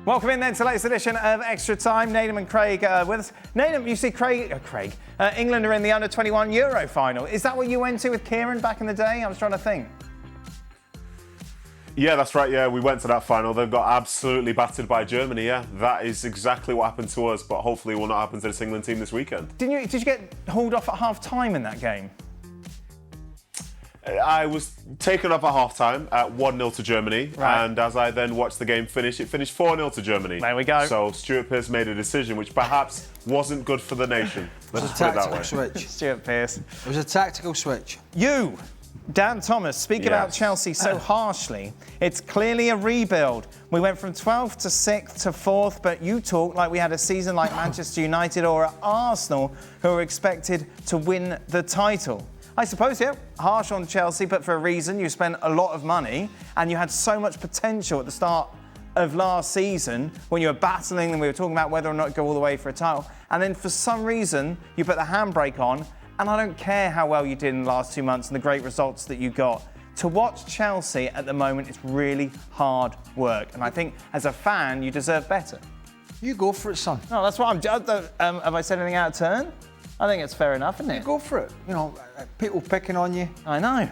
Welcome in then to the latest edition of Extra Time. Nedum and Craig with us. Nedum, you see England are in the Under-21 Euro Final. Is that what you went to with Kieran back in the day? I was trying to think. Yeah, that's right. Yeah, we went to that final. They've got absolutely battered by Germany. Yeah, that is exactly what happened to us, but hopefully it will not happen to this England team this weekend. Did you get hauled off at half-time in that game? I was taken off at half-time at 1-0 to Germany, right. And as I then watched the game finish, it finished 4-0 to Germany. There we go. So Stuart Pearce made a decision which perhaps wasn't good for the nation. Let's put it that way. Switch. Stuart Pearce. It was a tactical switch. You, Dan Thomas, speak about Chelsea so harshly. It's clearly a rebuild. We went from 12th to 6th to 4th, but you talk like we had a season like Manchester United or Arsenal, who are expected to win the title. I suppose, yeah, harsh on Chelsea, but for a reason. You spent a lot of money and you had so much potential at the start of last season when you were battling and we were talking about whether or not to go all the way for a title. And then for some reason, you put the handbrake on, and I don't care how well you did in the last 2 months and the great results that you got. To watch Chelsea at the moment is really hard work. And I think as a fan, you deserve better. You go for it, son. No, that's what I'm... have I said anything out of turn? I think it's fair enough, isn't it? You go for it. You know, people picking on you. I know.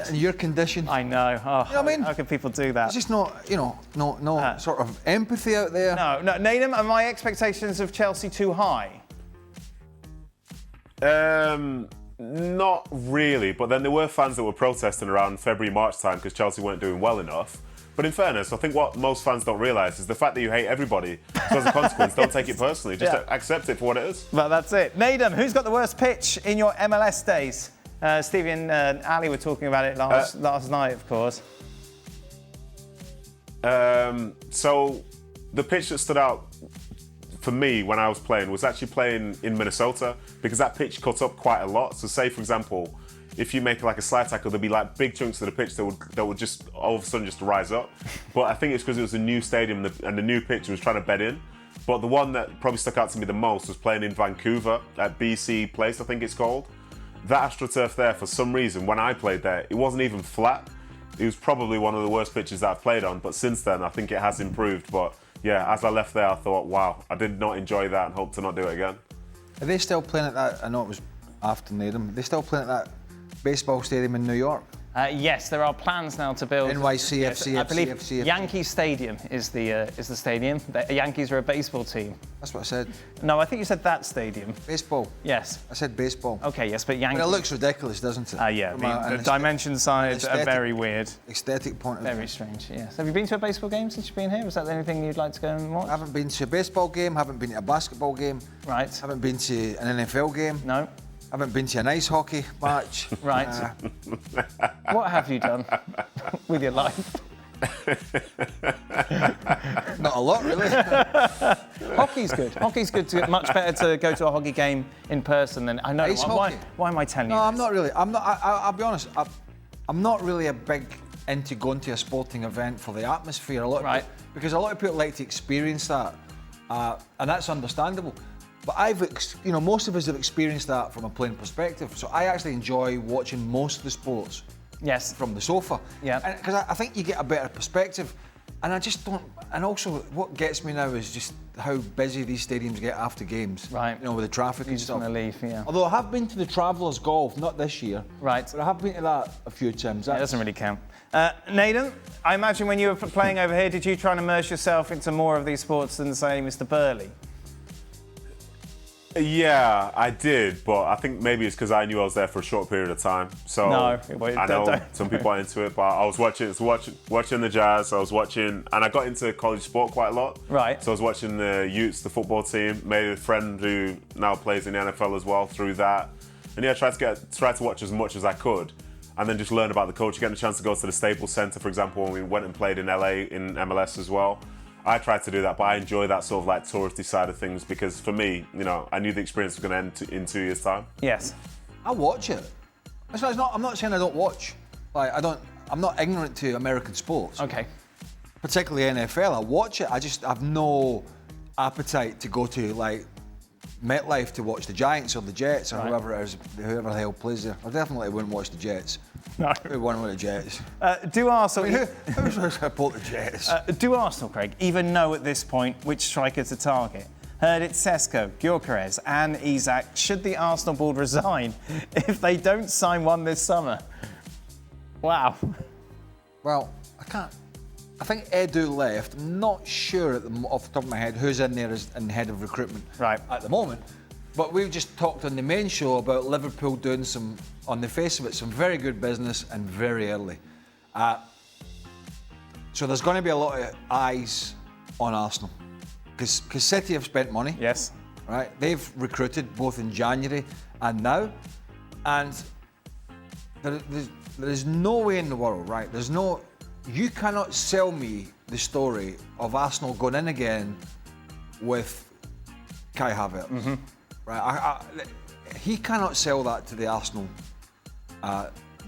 In your condition. I know. Oh, you know what I mean? How can people do that? It's just not, you know, no sort of empathy out there. No, Nedum, are my expectations of Chelsea too high? Not really, but then there were fans that were protesting around February, March time because Chelsea weren't doing well enough. But in fairness, I think what most fans don't realise is the fact that you hate everybody. So as a consequence, don't take it personally. Just accept it for what it is. Well, that's it. Nedum, who's got the worst pitch in your MLS days? Stevie and Ali were talking about it last night, of course. So the pitch that stood out for me when I was playing was actually playing in Minnesota because that pitch cut up quite a lot. So say, for example, if you make like a slide tackle, there'd be like big chunks of the pitch that would just all of a sudden just rise up. But I think it's because it was a new stadium and the new pitch was trying to bed in. But the one that probably stuck out to me the most was playing in Vancouver at BC Place, I think it's called. That AstroTurf there, for some reason, when I played there, it wasn't even flat. It was probably one of the worst pitches that I've played on. But since then, I think it has improved. But yeah, as I left there, I thought, wow, I did not enjoy that and hope to not do it again. Are they still playing at that? I know it was after Nedum. Are they still playing at that baseball stadium in New York? Yes, there are plans now to build... NYC, FC, I believe FC. Yankee Stadium is the stadium. The Yankees are a baseball team. That's what I said. No, I think you said that stadium. Baseball. Yes. I said baseball. Okay, yes, but Yankees... But it looks ridiculous, doesn't it? Yeah, the dimension sides are very weird. Aesthetic point of view. Very strange, yes. Have you been to a baseball game since you've been here? Was that anything you'd like to go and watch? I haven't been to a baseball game, haven't been to a basketball game. Right. Haven't been to an NFL game. No. Haven't been to an ice hockey match. Right. What have you done with your life? Not a lot, really. Hockey's good. Hockey's good. Much better to go to a hockey game in person than I know. Ice hockey? Why am I telling you? No, this? I'm not really. I'll be honest. I'm not really a big into going to a sporting event for the atmosphere. Because a lot of people like to experience that, and that's understandable. But most of us have experienced that from a playing perspective. So I actually enjoy watching most of the sports. Yes. From the sofa. Yeah. Because I think you get a better perspective. And I just don't. And also, what gets me now is just how busy these stadiums get after games. Right. You know, with the traffic and stuff. You just want to leave, yeah. Although I have been to the Travellers Golf, not this year. Right. But I have been to that a few times. That doesn't really count. Nedum, I imagine when you were playing over here, did you try and immerse yourself into more of these sports than, say, Mr. Burley? Yeah, I did, but I think maybe it's because I knew I was there for a short period of time. So I know some people are into it, but I was watching the Jazz. I was watching, and I got into college sport quite a lot. Right. So I was watching the Utes, the football team. Made a friend who now plays in the NFL as well through that, and yeah, tried to watch as much as I could, and then just learn about the culture. Getting a chance to go to the Staples Center, for example, when we went and played in LA in MLS as well. I tried to do that, but I enjoy that sort of like touristy side of things because for me, you know, I knew the experience was going to end in 2 years' time. Yes. I watch it. I'm not saying I don't watch. I'm not ignorant to American sports. Okay. Particularly NFL. I watch it. I just have no appetite to go to like MetLife to watch the Giants or the Jets or whoever the hell plays there. I definitely wouldn't watch the Jets. No. Who won with the Jets? Do Arsenal... Who's going to support the Jets? Do Arsenal, Craig, even know at this point which striker to target? Heard it's Sesko, Gyökeres and Isak. Should the Arsenal board resign if they don't sign one this summer? Wow. Well, I can't. I think Edu left. I'm not sure off the top of my head who's in there as in head of recruitment at the moment. But we've just talked on the main show about Liverpool doing some, on the face of it, some very good business and very early. So there's going to be a lot of eyes on Arsenal. Because City have spent money. Yes. Right? They've recruited both in January and now. And there is no way in the world, right? You cannot sell me the story of Arsenal going in again with Kai Havertz. Mm-hmm. Right? He cannot sell that to the Arsenal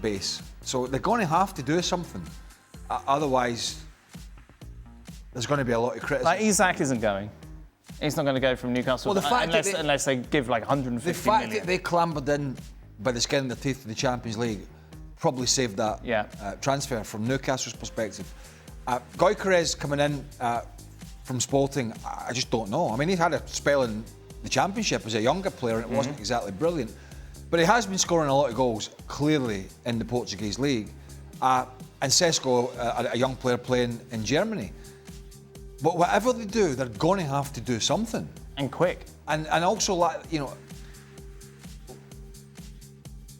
base. So they're going to have to do something. Otherwise, there's going to be a lot of criticism. Like Isak isn't going. He's not going to go from Newcastle unless they give like 150 The fact million. that they clambered in by the skin of their teeth to the Champions League probably saved that transfer from Newcastle's perspective. Gyökeres coming in from Sporting, I just don't know. I mean, he had a spell in the Championship as a younger player and it wasn't exactly brilliant. But he has been scoring a lot of goals, clearly, in the Portuguese league. And Sesko, a young player playing in Germany. But whatever they do, they're going to have to do something. And quick. And also, you know,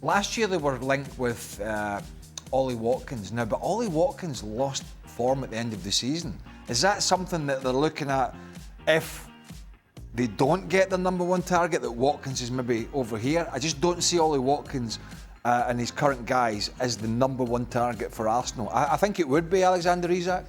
last year they were linked with Ollie Watkins. Now, but Ollie Watkins lost form at the end of the season. Is that something that they're looking at if they don't get their number one target, that Watkins is maybe over here? I just don't see Ollie Watkins and his current guys as the number one target for Arsenal. I think it would be Alexander Isak,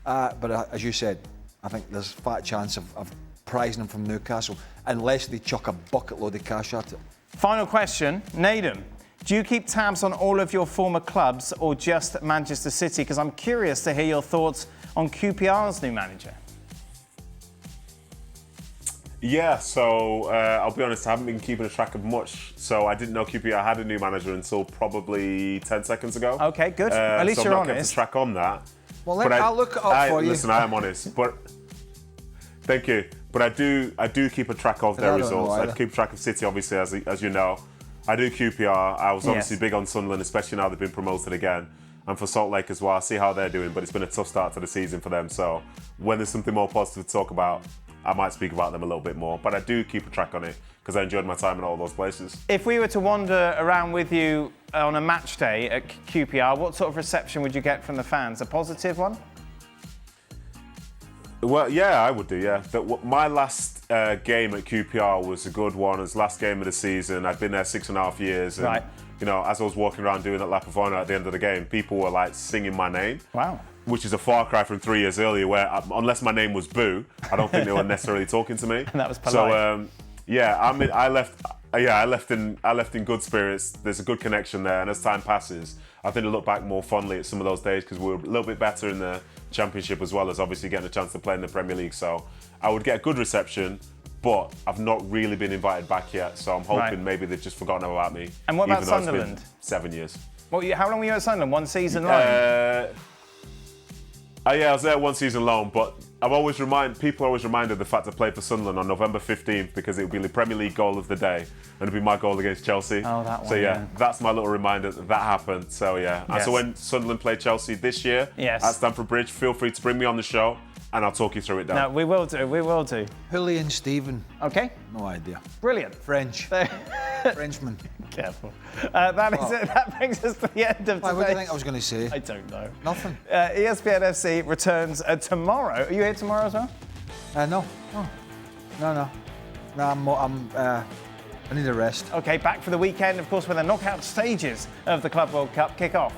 but as you said, I think there's a fat chance of prizing him from Newcastle unless they chuck a bucket load of cash at it. Final question, Nedum. Do you keep tabs on all of your former clubs or just Manchester City? Because I'm curious to hear your thoughts on QPR's new manager. Yeah, so I'll be honest, I haven't been keeping a track of much. So I didn't know QPR had a new manager until probably 10 seconds ago. Okay, good. At least so you're I'm not honest. kept a track on that. Well, I'll look it up for you. Listen, I am honest, but thank you. But I do keep a track of their results. I keep track of City, obviously, as you know. I do QPR. I was obviously big on Sunderland, especially now they've been promoted again. And for Salt Lake as well, I see how they're doing, but it's been a tough start to the season for them. So when there's something more positive to talk about, I might speak about them a little bit more. But I do keep a track on it because I enjoyed my time in all those places. If we were to wander around with you on a match day at QPR, what sort of reception would you get from the fans? A positive one? Well, yeah, I would do, yeah. My last game at QPR was a good one. It was the last game of the season. I'd been there 6.5 years. And, you know, as I was walking around doing that lap of honour at the end of the game, people were, like, singing my name. Wow. Which is a far cry from 3 years earlier where, unless my name was Boo, I don't think they were necessarily talking to me. And that was polite. So, I left in good spirits. There's a good connection there. And as time passes, I think I look back more fondly at some of those days because we were a little bit better in the Championship as well as obviously getting a chance to play in the Premier League. So I would get a good reception, but I've not really been invited back yet. So I'm hoping maybe they've just forgotten about me. And what about Sunderland? 7 years. How long were you at Sunderland? One season loan? I was there one season loan, but people are always reminded of the fact I played for Sunderland on November 15th because it would be the Premier League goal of the day and it'd be my goal against Chelsea. Oh, that one. So yeah, that's my little reminder that happened. So yeah. And so when Sunderland play Chelsea this year at Stamford Bridge, feel free to bring me on the show and I'll talk you through it, Dan. No, we will do. Julian Stephen. Okay. No idea. Brilliant. French. Frenchman. Careful. That is it. That brings us to the end of today. What do you think I was going to say? I don't know. Nothing. ESPN FC returns tomorrow. Are you here tomorrow as well? No. Oh. No. I need a rest. Okay, back for the weekend, of course, when the knockout stages of the Club World Cup kick off.